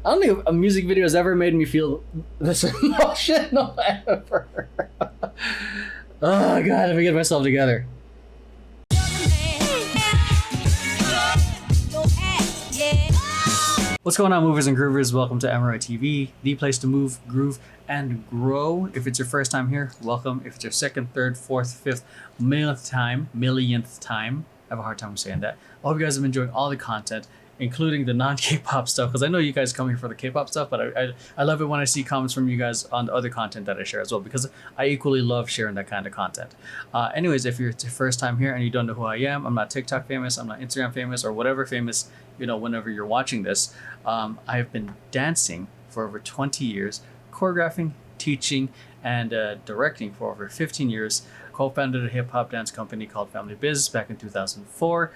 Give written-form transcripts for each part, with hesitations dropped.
I don't think a music video has ever made me feel this emotional ever. Oh god, let me get myself together. What's going on, movers and groovers? Welcome to Emeroy TV, the place to move, groove, and grow. If it's your first time here, welcome. If it's your second, third, fourth, fifth, millionth time, I have a hard time saying that. I hope you guys have been enjoying all the content, including the non-K-pop stuff, because I know you guys come here for the K-pop stuff, but I love it when I see comments from you guys on the other content that I share as well, because I equally love sharing that kind of content. Anyways, if you're your first time here and you don't know who I am, I'm not TikTok famous, I'm not Instagram famous, or whatever famous, whenever you're watching this. I've been dancing for over 20 years, choreographing, teaching, and directing for over 15 years. Co-founded a hip-hop dance company called Family Biz back in 2004.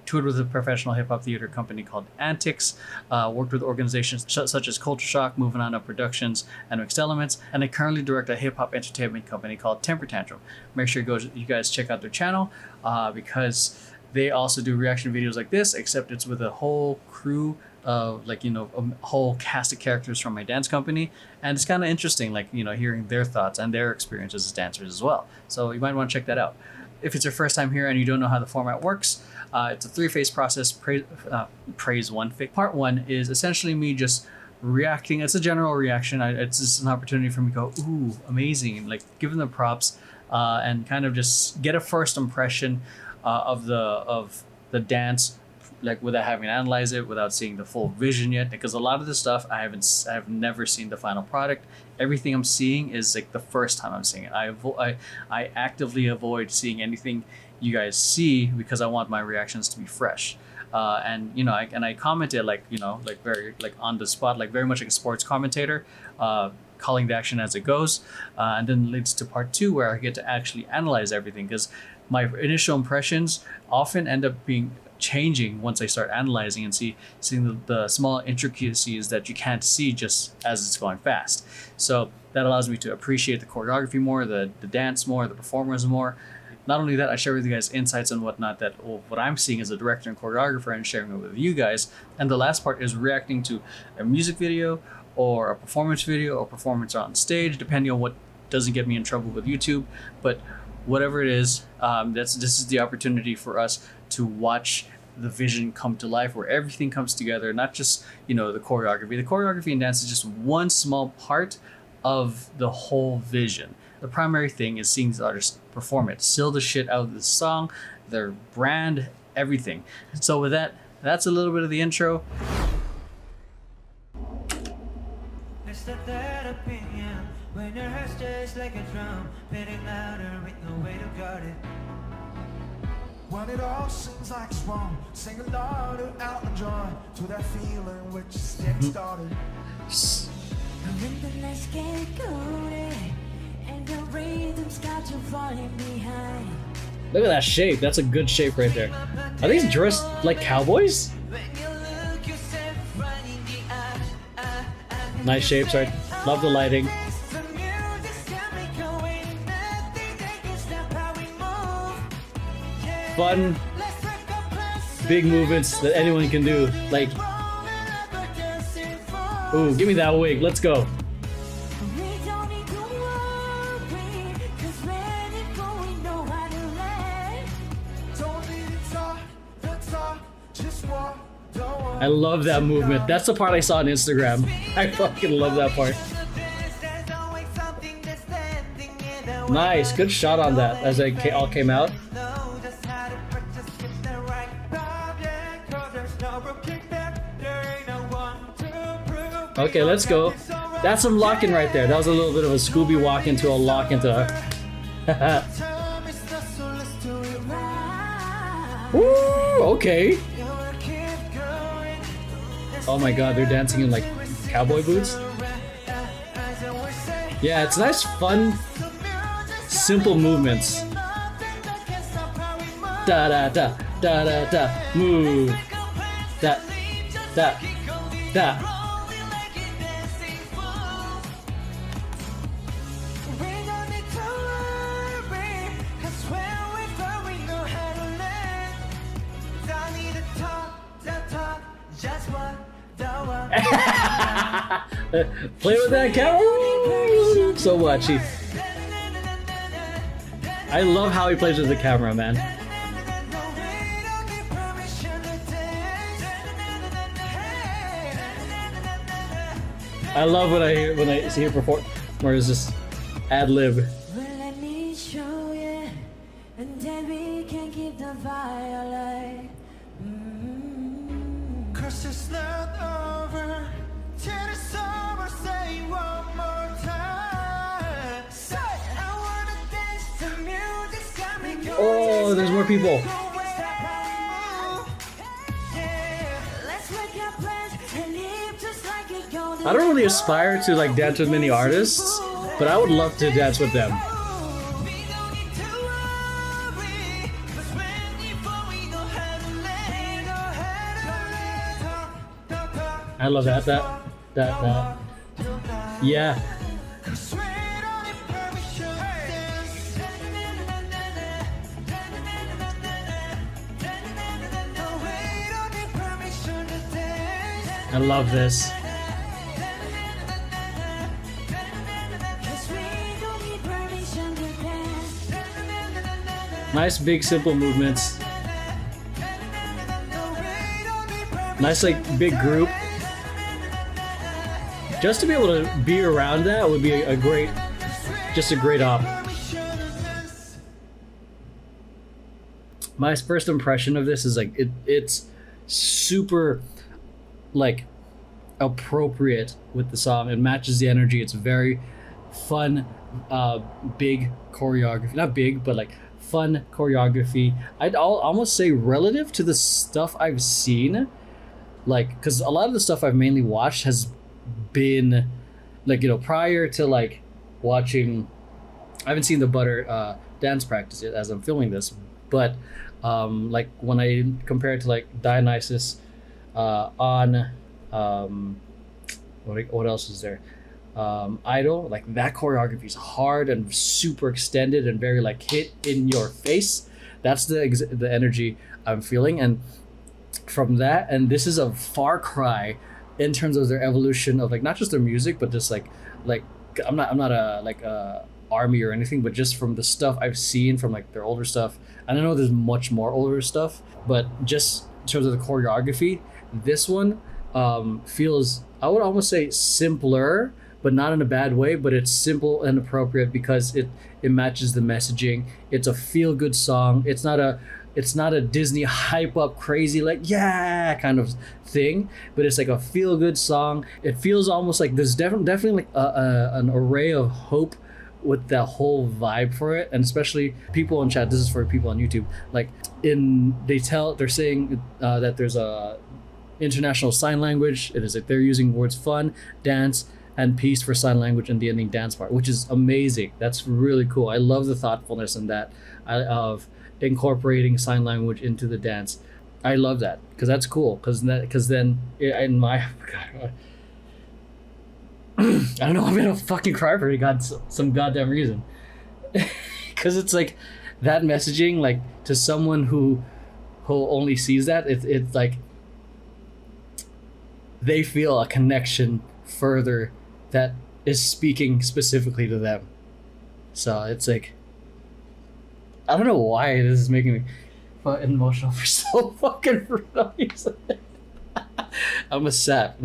Toured with a professional hip-hop theater company called Antics, worked with organizations such as Culture Shock, Moving On Up Productions, and Mixed Elements, and I currently direct a hip-hop entertainment company called Temper Tantrum. Make sure you guys check out their channel because they also do reaction videos like this, except it's with a whole crew of a whole cast of characters from my dance company, and it's kind of interesting, hearing their thoughts and their experiences as dancers as well. So you might want to check that out. If it's your first time here and you don't know how the format works, it's a three-phase process. Praise one. Part one is essentially me just reacting. It's a general reaction. It's just an opportunity for me to go, ooh, amazing, give them the props, and kind of just get a first impression of the dance, without having to analyze it, without seeing the full vision yet. Because a lot of the stuff I have never seen the final product. Everything I'm seeing is the first time I'm seeing it. I actively avoid seeing anything you guys see because I want my reactions to be fresh. And I commented very on the spot, very much like a sports commentator, calling the action as it goes, and then leads to part two where I get to actually analyze everything, because my initial impressions often end up being changing once I start analyzing and seeing the small intricacies that you can't see just as it's going fast. So that allows me to appreciate the choreography more, the dance more, the performers more. Not only that, I share with you guys insights and whatnot what I'm seeing as a director and choreographer, and sharing it with you guys. And the last part is reacting to a music video or a performance video or performance on stage, depending on what doesn't get me in trouble with YouTube. But whatever it is, this is the opportunity for us to watch the vision come to life, where everything comes together, not just the choreography. The choreography and dance is just one small part of the whole vision. The primary thing is seeing these artists perform it, sell the shit out of the song, their brand, everything. So with that, that's a little bit of the intro. Let's let that opinion when your heart's just like a drum, beating louder with no way to guard it. When it all seems like it's wrong, sing along to Elton John, to that feeling which is getting started. Remember, let's get coded, and the rhythm's got you falling behind. Look at that shape. That's a good shape right there. Are these dressed like cowboys? Nice shapes, right? Love the lighting. Fun, big movements that anyone can do. Ooh, give me that wig. Let's go. I love that movement. That's the part I saw on Instagram. I fucking love that part. Nice, good shot on that as they all came out. Okay, let's go. That's some locking right there. That was a little bit of a Scooby walk into a lock into a... Woo, okay. Oh my god, they're dancing in cowboy boots. Yeah, it's nice, fun, simple movements. Da da da da da da. Move. Da da da. Play with that camera so much. I love how he plays with the camera, man. I love when I see him perform, where it's just ad lib. Well, let me show you, and then we can keep the fire alight. Cause it's not over till it's over. Say one more time. Say, I wanna dance to music's got me going. Oh, there's more people. Let's make our plans and live just like it goes. I don't really aspire to like dance with many artists, but I would love to dance with them. I love that. Yeah. I love this. Nice big simple movements. Nice like big group. Just to be able to be around that would be a great op. My first impression of this is like it's super like appropriate with the song. It matches the energy. It's very fun, big choreography. Not big, but like fun choreography. I'll almost say relative to the stuff I've seen, like because a lot of the stuff I've mainly watched has been like, you know, prior to like watching, I haven't seen the Butter dance practice yet as I'm filming this, but like when I compare it to like Dionysus on what else is there, Idol, like that choreography is hard and super extended and very like hit in your face. That's the energy I'm feeling, and from that, and this is a far cry in terms of their evolution of like not just their music, but just like I'm not a like army or anything, but just from the stuff I've seen from like their older stuff. And I know there's much more older stuff, but just in terms of the choreography, this one feels, I would almost say simpler, but not in a bad way, but it's simple and appropriate because it matches the messaging. It's a feel good song. It's not a Disney hype up crazy like yeah kind of thing, but it's like a feel good song. It feels almost like there's definitely like an array of hope with that whole vibe for it. And especially people in chat, this is for people on YouTube, like they're saying that there's a international sign language. It is like they're using words fun, dance, and peace for sign language in the ending dance part, which is amazing. That's really cool. I love the thoughtfulness in that of incorporating sign language into the dance. I love that because that's cool. Because then in my God, I don't know, I'm gonna fucking cry for some goddamn reason. Because it's like that messaging, like to someone who only sees that, it's like they feel a connection further that is speaking specifically to them. So it's like, I don't know why this is making me emotional for so fucking reason. I'm a sap.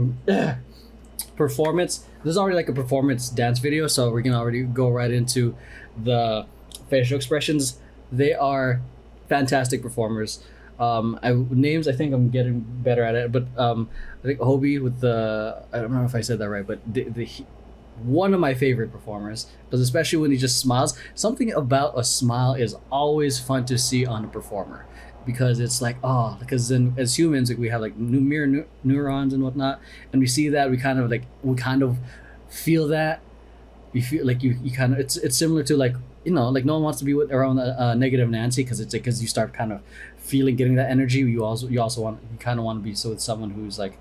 Performance. This is already like a performance dance video, so we can already go right into the facial expressions. They are fantastic performers. Names, I think I'm getting better at it, but I think Hobie with I don't know if I said that right, but one of my favorite performers, because especially when he just smiles. Something about a smile is always fun to see on a performer, because it's like, oh, because then as humans, like we have like mirror neurons and whatnot, and we see that we kind of feel that. You feel like you kind of, it's similar to like, you know, like no one wants to be around a negative Nancy, because it's like, because you start kind of getting that energy. You kind of want to be with someone who's like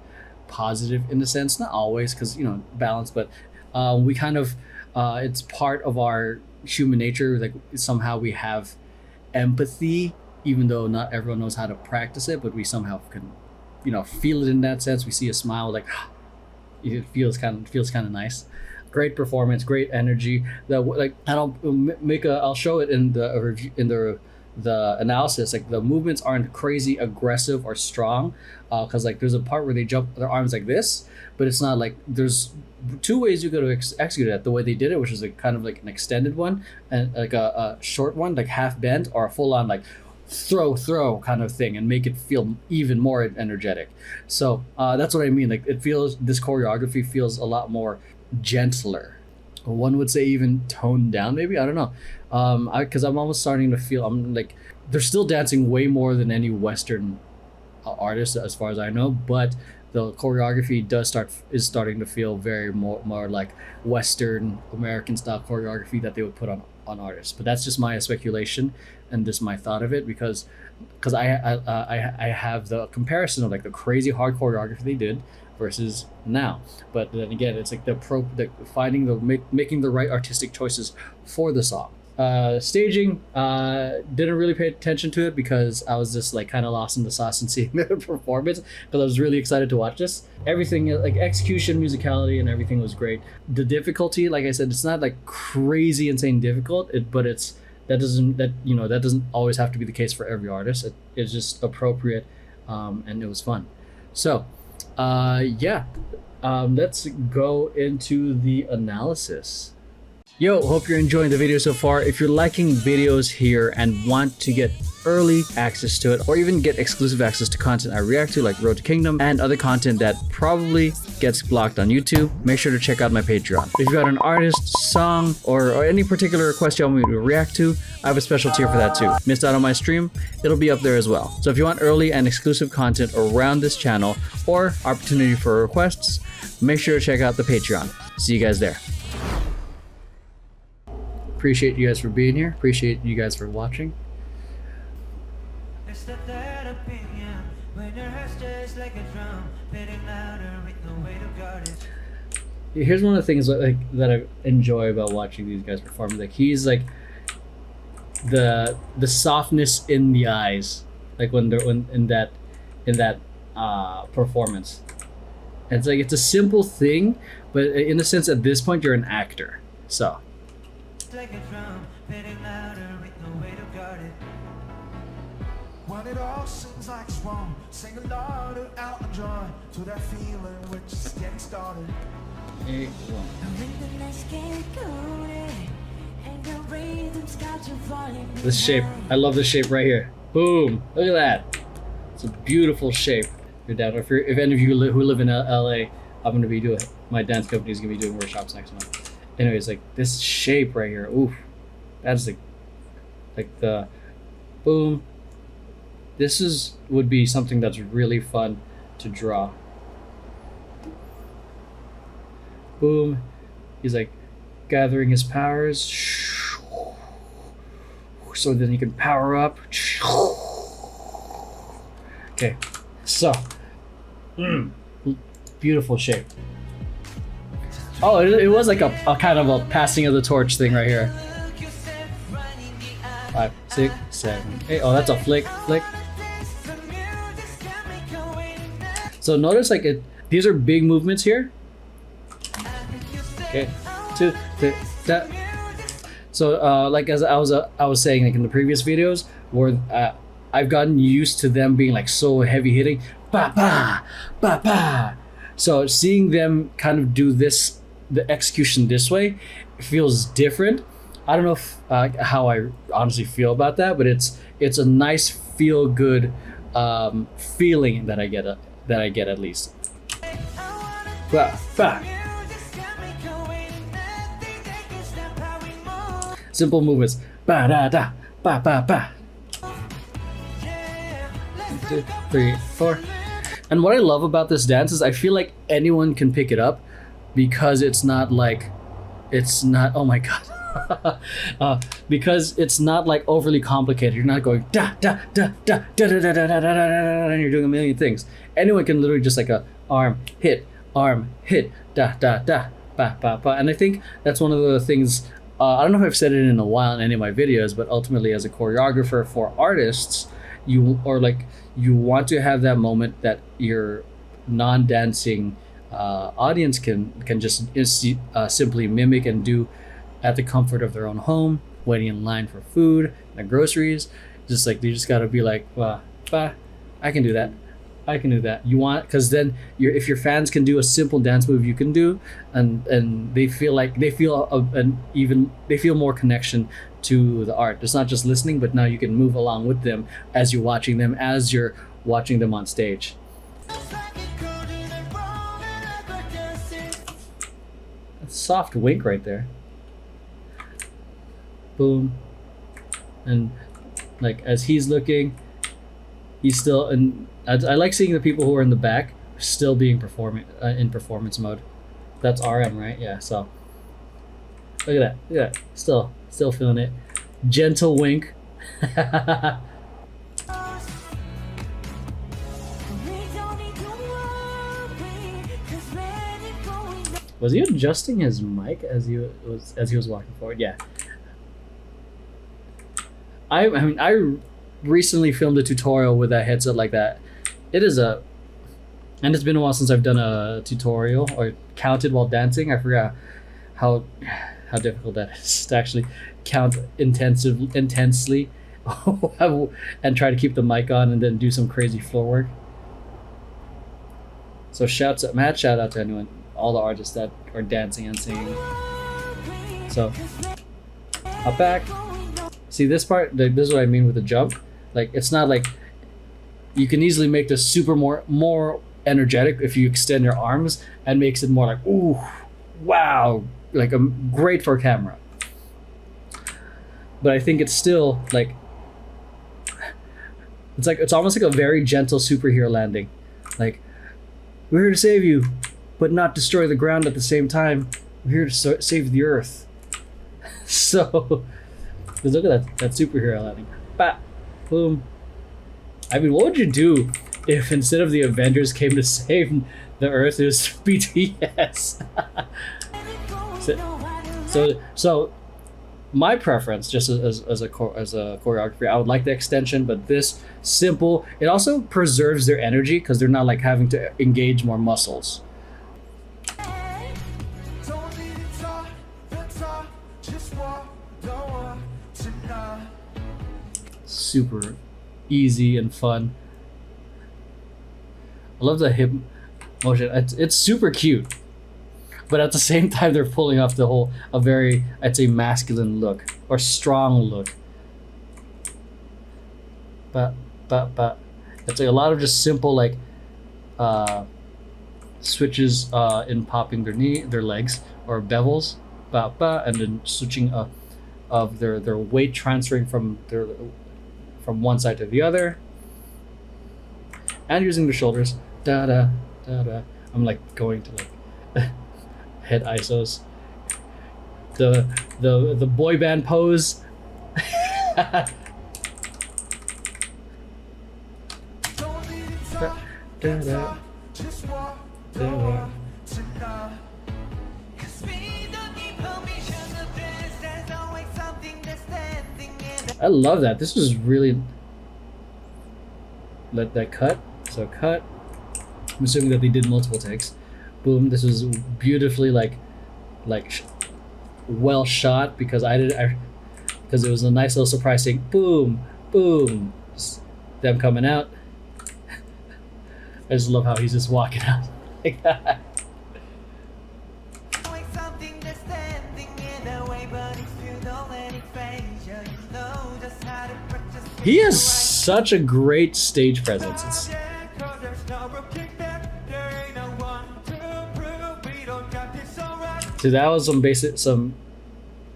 positive in a sense, not always, because, you know, balance, but we kind of it's part of our human nature, like somehow we have empathy, even though not everyone knows how to practice it, but we somehow can feel it in that sense. We see a smile, like it feels kind of nice. Great performance, great energy. That like, and I'll show it in the review, in the analysis. Like the movements aren't crazy aggressive or strong, because like there's a part where they jump their arms like this, but it's not like there's two ways you could execute it. The way they did it, which is like kind of like an extended one and like a short one, like half bend, or a full on like throw kind of thing, and make it feel even more energetic. So that's what I mean. Like this choreography feels a lot more gentler. One would say even toned down, maybe. I don't know. Because I'm almost starting to feel I'm like they're still dancing way more than any Western artist as far as I know, but the choreography is starting to feel very more like Western American style choreography that they would put on artists. But that's just my speculation and this my thought of it, because I have the comparison of like the crazy hard choreography they did versus now. But then again, it's like making the right artistic choices for the song. Staging, didn't really pay attention to it because I was just like kind of lost in the sauce and seeing the performance, because I was really excited to watch this. Everything, like execution, musicality, and everything was great. The difficulty, like I said, it's not like crazy insane difficult, but that doesn't always have to be the case for every artist. It's just appropriate, and it was fun. So let's go into the analysis. Yo, hope you're enjoying the video so far. If you're liking videos here and want to get early access to it, or even get exclusive access to content I react to, like Road to Kingdom and other content that probably gets blocked on YouTube, make sure to check out my Patreon. If you got an artist, song, or any particular request you want me to react to, I have a special tier for that too. Missed out on my stream? It'll be up there as well. So if you want early and exclusive content around this channel, or opportunity for requests, make sure to check out the Patreon. See you guys there. Appreciate you guys for being here. Appreciate you guys for watching. It's that opinion when your heart's just like a drum, beating louder with no way to guard it. Here's one of the things like that I enjoy about watching these guys perform. Like he's like the softness in the eyes, like when they're in that performance. And it's like it's a simple thing, but in a sense, at this point, you're an actor. So. Like a drum, beating louder with no way to guard it. When it all seems like it's wrong, sing louder out and joy to that feeling which is getting started. 8-1. This shape, I love this shape right here. Boom! Look at that. It's a beautiful shape. You're down. If any of you who live in LA, I'm gonna be doing. My dance company is gonna be doing workshops next month. Anyways, like this shape right here, oof, that's like the boom. This would be something that's really fun to draw. Boom, he's like gathering his powers, so then he can power up. Okay, so beautiful shape. Oh, it was like a kind of a passing of the torch thing right here. 5, 6, 7, 8. Oh, that's a flick. So notice like these are big movements here. Okay, 2, 3, that. So like as I was saying like in the previous videos, where I've gotten used to them being like so heavy hitting, ba ba ba ba. So seeing them kind of do this. The execution this way feels different. I don't know if how I honestly feel about that, but it's a nice feel good feeling that I get at least. Bah, bah. Simple movements. Ba da da ba ba ba. 1, 2, 3, 4. And what I love about this dance is I feel like anyone can pick it up. Because it's not oh my god, because it's not like overly complicated. You're not going da da da da da da da da da da da, and you're doing a million things. Anyone can literally just like a arm hit, da da da, ba ba ba. And I think that's one of the things. I don't know if I've said it in a while in any of my videos, but ultimately as a choreographer for artists, you want to have that moment that your non-dancing audience can just simply mimic and do at the comfort of their own home, waiting in line for food and groceries. Just like, you just got to be like, well, I can do that. I can do that. You want, because then if your fans can do a simple dance move you can do, and they feel more connection to the art. It's not just listening, but now you can move along with them as you're watching them on stage. Soft wink right there. Boom. And like, as he's looking, he's still, and I like seeing the people who are in the back still being in performance mode. That's RM, right? Yeah. So look at that. Still feeling it. Gentle wink. Was he adjusting his mic as he was walking forward? Yeah. I mean, I recently filmed a tutorial with a headset like that. And it's been a while since I've done a tutorial or counted while dancing. I forgot how difficult that is to actually count intensely and try to keep the mic on and then do some crazy floor work. So mad shout out to anyone, all the artists that are dancing and singing. So up back. See this part? This is what I mean with the jump. Like, it's not like, you can easily make this super more energetic if you extend your arms and makes it more like, ooh, wow, like great for camera. But I think it's still like, it's almost like a very gentle superhero landing. Like, we're here to save you, but not destroy the ground at the same time. We're here to save the earth. So, look at that superhero landing. Bah, boom. I mean, what would you do if instead of the Avengers came to save the Earth, it was BTS? so my preference, just as a choreography, I would like the extension, but this simple, it also preserves their energy because they're not like having to engage more muscles. Super easy and fun. I love the hip motion. It's super cute, but at the same time they're pulling off a very, I'd say, masculine look or strong look. But it's like a lot of just simple like switches in popping their legs or bevels, and then switching of their weight transferring from one side to the other, and using the shoulders. Da da da da. I'm like going to like head isos. The boy band pose. Da, da, da, da. I love that. This was really, let that cut. So cut. I'm assuming that they did multiple takes. Boom. This was beautifully well shot because because it was a nice little surprise thing. Boom, boom. Just them coming out. I just love how he's just walking out like that. He has such a great stage presence. So that was some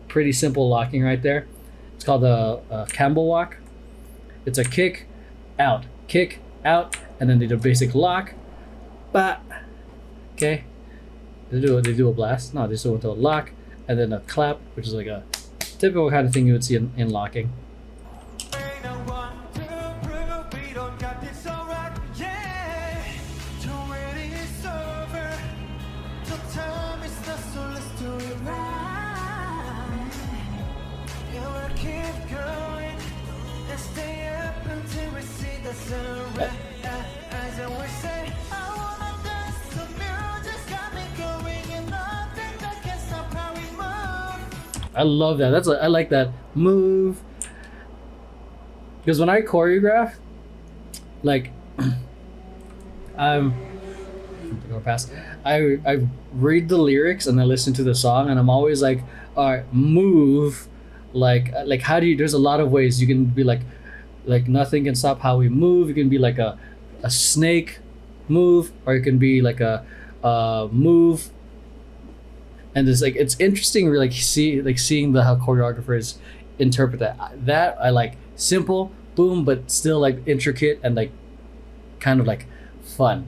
pretty simple locking right there. It's called the Campbell walk. It's a kick, out, and then they do a basic lock. Bah. Okay. They do a blast. No, they still went to a lock, and then a clap, which is like a typical kind of thing you would see in locking. I love that. I like that move. Because when I choreograph, like, I'm go past. I read the lyrics and I listen to the song, and I'm always like, all right, move. Like how do you? There's a lot of ways you can be like nothing can stop how we move. You can be like a snake move, or you can be like a move. And it's like it's interesting, like seeing how choreographers interpret that. That I like simple, boom, but still like intricate and like kind of like fun.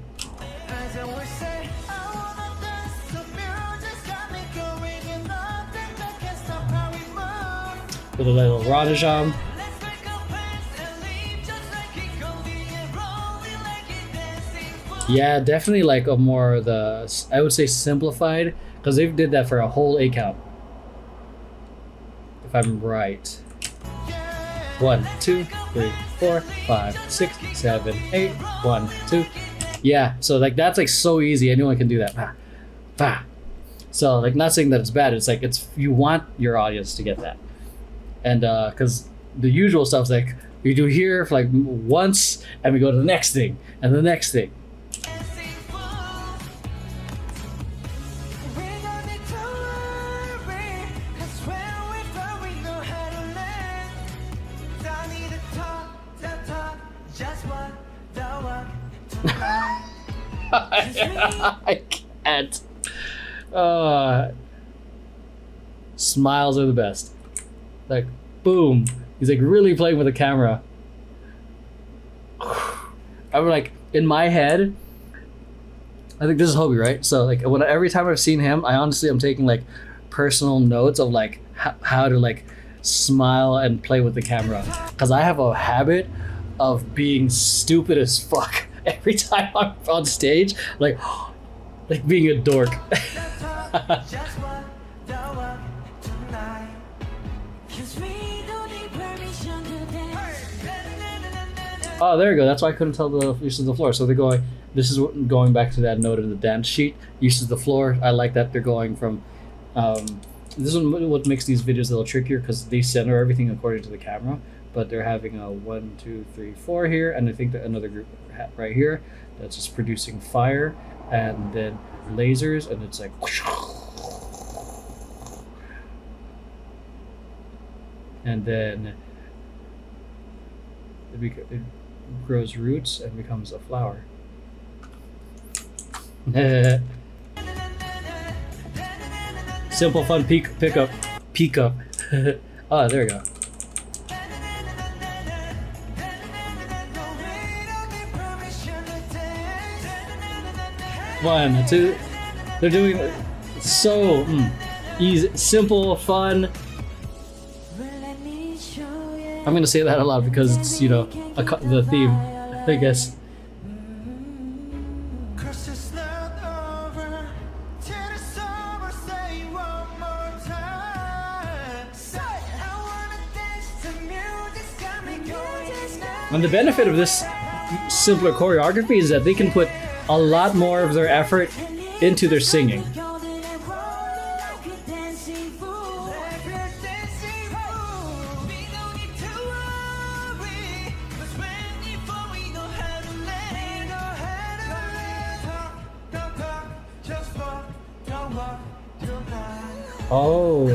As I always say, I wanna dance to music's got me going, and nothing that can stop how we move. With a little Radajam. Let's make our plans and leave just like it goes, and rolling like it dancing fool. Yeah, definitely like a more I would say simplified, because they did that for a whole 8 count. If I'm right. 1, 2, 3, 4, 5, 6, 7, 8. 1, 2. Yeah, so like that's like so easy. Anyone can do that. Bah, bah. So like not saying that it's bad. It's like you want your audience to get that, and because the usual stuff's like we do here for like once, and we go to the next thing and the next thing. Dancing fool. We don't need to worry, 'cause when we flow, we know how to land. Don't need to talk, just walk the walk tonight. I can't. Smiles are the best. Like, boom. He's like really playing with the camera. I'm like, in my head, I think this is Hobie, right? So like every time I've seen him, I'm taking like personal notes of like how to like smile and play with the camera. Because I have a habit of being stupid as fuck every time I'm on stage, like being a dork. Just walk the walk tonight. 'Cause we don't need permission to dance. Oh, there you go. That's why I couldn't tell the use of the floor. So they're going. This is going back to that note in the dance sheet. Uses the floor. I like that they're going from. This is what makes these videos a little trickier, because they center everything according to the camera. But they're having a 1, 2, 3, 4 here, and I think that another group right here that's just producing fire, and then lasers, and it's like. And then it grows roots and becomes a flower. Simple, fun pickup. Oh, there we go. One, two. They're doing so easy, simple, fun. Well, let me show you. I'm gonna say that a lot because it's the theme, I guess. Cause it's not over till it's over. Say one more time. Say I wanna dance to music's got me going now. And the benefit of this simpler choreography is that they can put a lot more of their effort into their singing. Oh.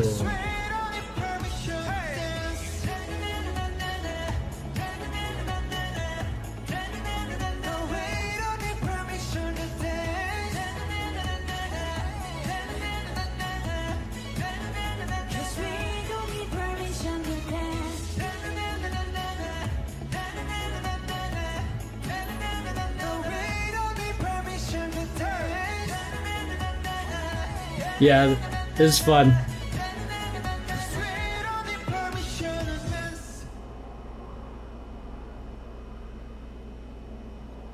Yeah, this is fun.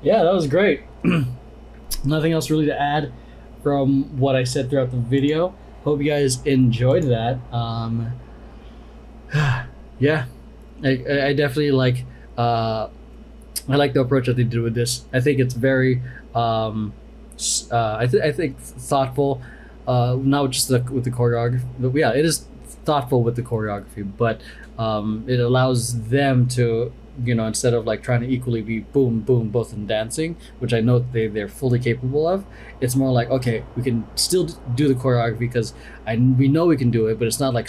Yeah, that was great. Nothing else really to add from what I said throughout the video. Hope you guys enjoyed that. Yeah, I definitely like. I like the approach that they did with this. I think it's very. I think thoughtful. Not just with the choreography, but yeah, it is thoughtful with the choreography, but it allows them to, instead of like trying to equally be boom boom both in dancing, which I know they're fully capable of. It's more like, okay, we can still do the choreography because we know we can do it, but it's not like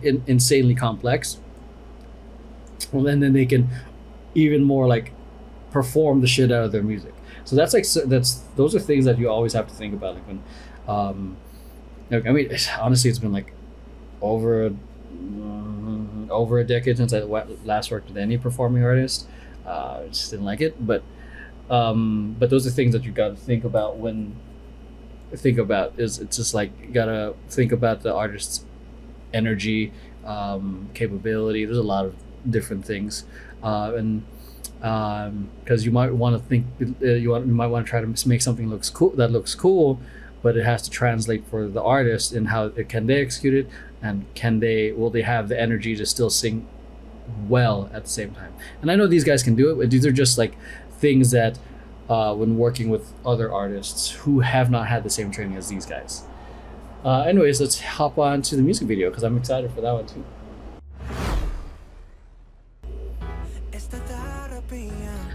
insanely complex. Well, and then they can even more like perform the shit out of their music. So those are things that you always have to think about. Like when, honestly, it's been like over a decade since I last worked with any performing artist. I just didn't like it, but those are things that you got to think about it's just like you gotta think about the artist's energy, capability. There's a lot of different things, and because you might want to think you might want to try to make something looks cool, but it has to translate for the artist and how can they execute it, and will they have the energy to still sing well at the same time. And I know these guys can do it, but these are just like things that when working with other artists who have not had the same training as these guys. Anyways, let's hop on to the music video because I'm excited for that one too.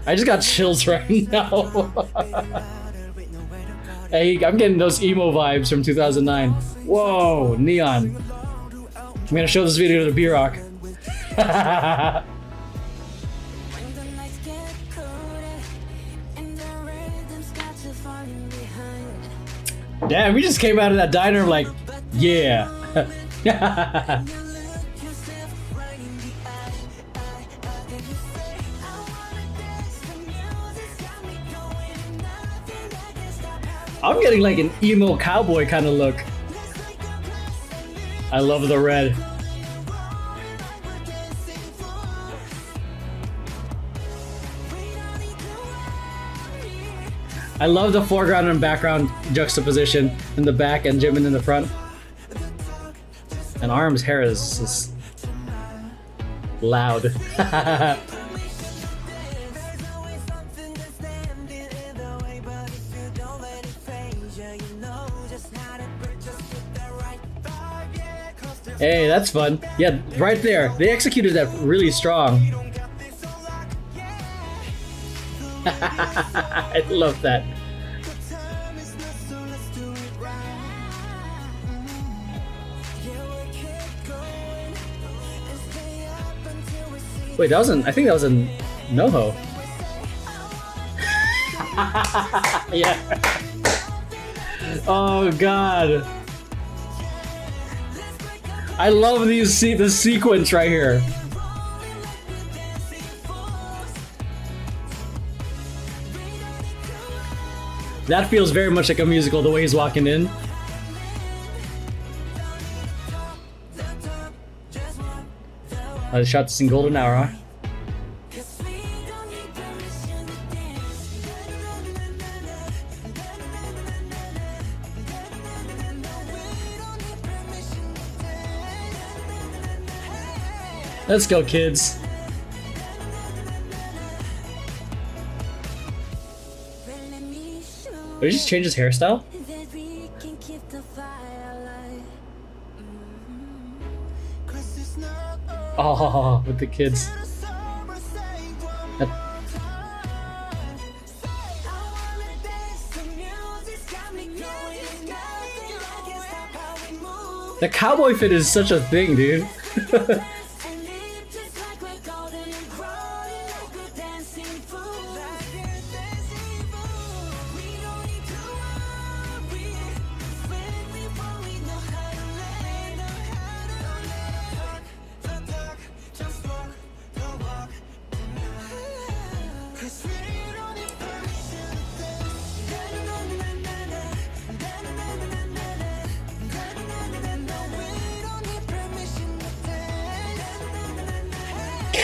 I just got chills right now. Hey, I'm getting those emo vibes from 2009. Whoa, neon. I'm gonna show this video to B-Rock. Damn, we just came out of that diner like, yeah. I'm getting like an emo cowboy kind of look. I love the red. I love the foreground and background juxtaposition in the back and Jimin in the front. And Arm's hair is just loud. Hey, that's fun. Yeah, right there. They executed that really strong. I love that. Wait, I think that was in NoHo. Yeah. Oh god. I love the sequence right here. That feels very much like a musical, the way he's walking in. I shot this in golden hour, huh? Let's go, kids. Did he just change his hairstyle? Oh, with the kids. The cowboy fit is such a thing, dude.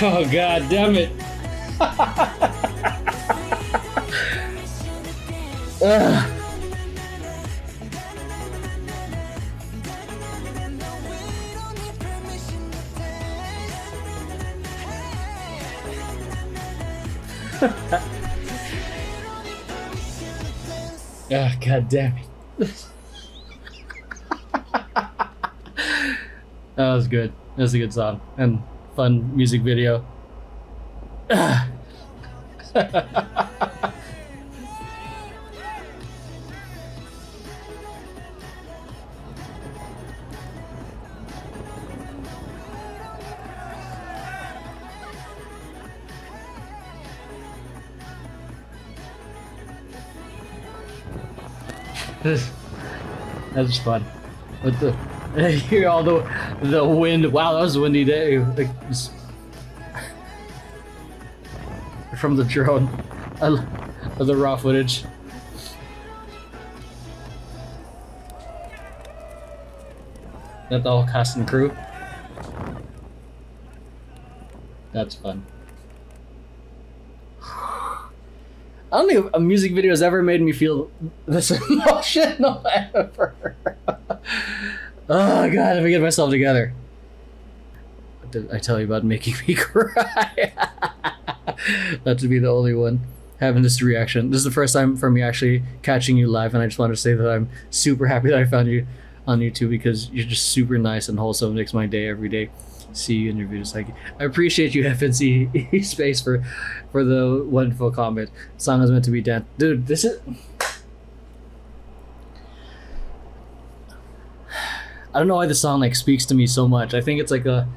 Oh god damn it. Oh, god damn it. That was good. That was a good song and fun music video. That's fun. With the hear all the wind. Wow, that was a windy day. Like, from the drone, of the raw footage. That the whole cast and crew. That's fun. I don't think a music video has ever made me feel this emotional ever. Oh god, let me get myself together. What did I tell you about making me cry? Not to be the only one having this reaction. This is the first time for me actually catching you live, and I just wanted to say that I'm super happy that I found you on YouTube because you're just super nice and wholesome. It makes my day every day. See you in your videos. Like, I appreciate you, FNC Space, for the wonderful comment. Song is meant to be dance. Dude, this is. I don't know why this song like speaks to me so much. I think it's like a.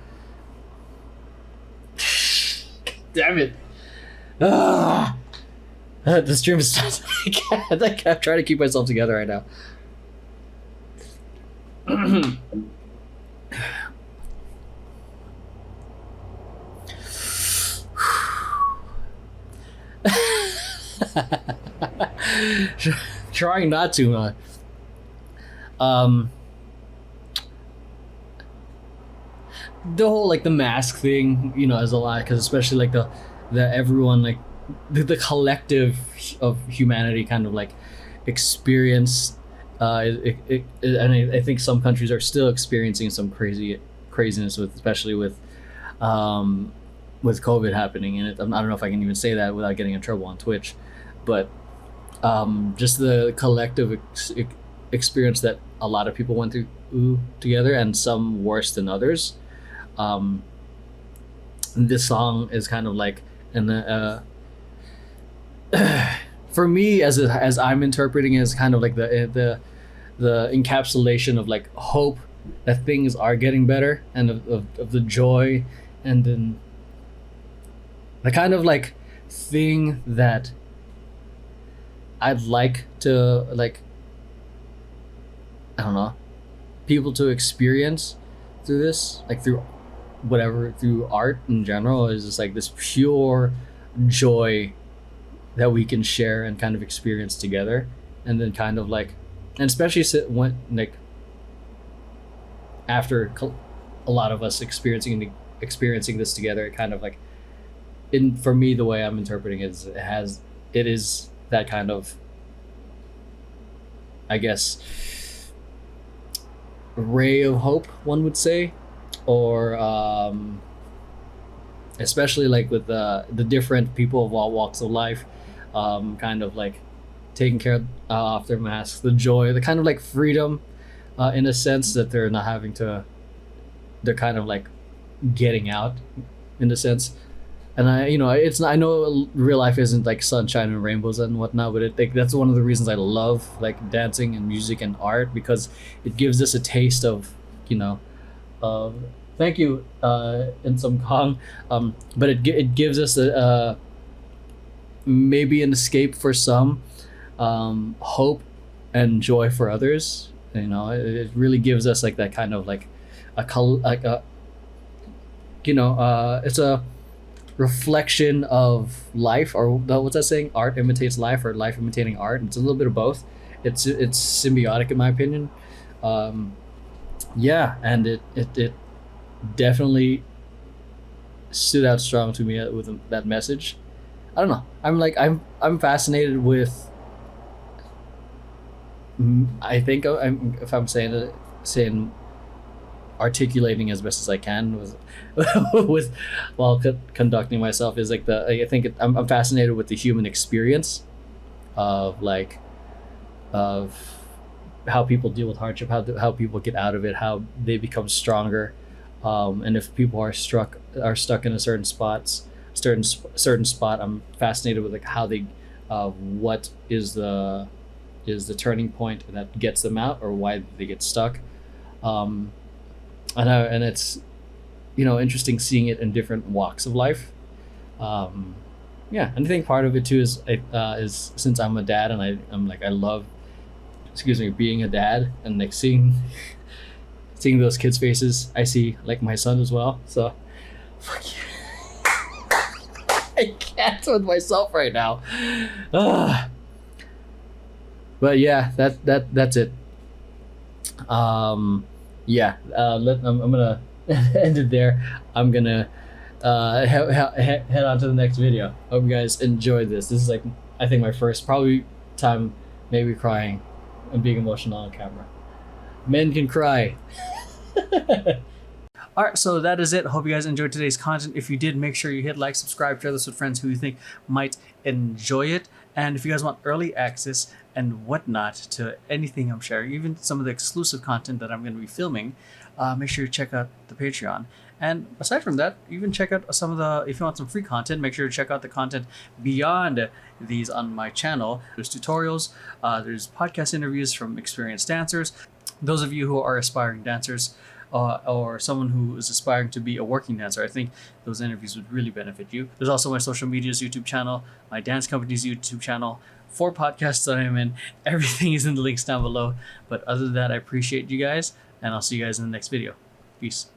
Damn it! The stream is. I can't try to keep myself together right now. Trying not to. The whole like the mask thing, you know, is a lot because especially like the everyone like the collective of humanity kind of like experience. And I think some countries are still experiencing some craziness with, especially with COVID happening. And I don't know if I can even say that without getting in trouble on Twitch, but just the collective experience that a lot of people went through together, and some worse than others. This song is kind of like for me, as I'm interpreting it, is kind of like the encapsulation of like hope that things are getting better, and of the joy, and then the kind of like thing that I'd like to like, I don't know, people to experience through this, like through art in general, is just like this pure joy that we can share and kind of experience together. And then kind of like, and especially when like after a lot of us experiencing this together, it kind of like, for me, the way I'm interpreting it is it is that kind of, I guess, ray of hope, one would say, or especially like with the different people of all walks of life, kind of like taking care of their masks, the joy, the kind of like freedom, in a sense that they're not having to, they're kind of like getting out in a sense. And I know real life isn't like sunshine and rainbows and whatnot, but that's one of the reasons I love like dancing and music and art, because it gives us a taste of, thank you, in some Kong, but it gives us a maybe an escape for some, hope and joy for others. It really gives us like that kind of like it's a reflection of life, or what's that saying? Art imitates life, or life imitating art. It's a little bit of both. It's symbiotic in my opinion. Yeah, and it definitely stood out strong to me with that message. I don't know. I'm fascinated with. I think if I'm saying articulating as best as I can with while conducting myself, is like I'm fascinated with the human experience of how people deal with hardship, how people get out of it, how they become stronger, And if people are stuck in a certain spot, I'm fascinated with like how they what is the turning point that gets them out, or why they get stuck. And it's interesting seeing it in different walks of life. Yeah, and I think part of it too is since I'm a dad, and I love, being a dad, and like seeing those kids' faces. I see like my son as well. So fuck you. I can't with myself right now. But yeah, that's it. Yeah, I'm gonna end it there. I'm gonna head on to the next video. Hope you guys enjoyed this. This is like, I think, my first probably time maybe crying and being emotional on camera. Men can cry. All right, so that is it. Hope you guys enjoyed today's content. If you did, make sure you hit like, subscribe, share this with friends who you think might enjoy it. And if you guys want early access and whatnot to anything I'm sharing, even some of the exclusive content that I'm going to be filming, make sure you check out the Patreon. And aside from that, even check out some of the, if you want some free content, make sure to check out the content beyond these on my channel. There's tutorials, there's podcast interviews from experienced dancers. Those of you who are aspiring dancers, or someone who is aspiring to be a working dancer, I think those interviews would really benefit you. There's also my social media's YouTube channel, my dance company's YouTube channel, 4 podcasts that I'm in. Everything is in the links down below. But other than that, I appreciate you guys, and I'll see you guys in the next video. Peace.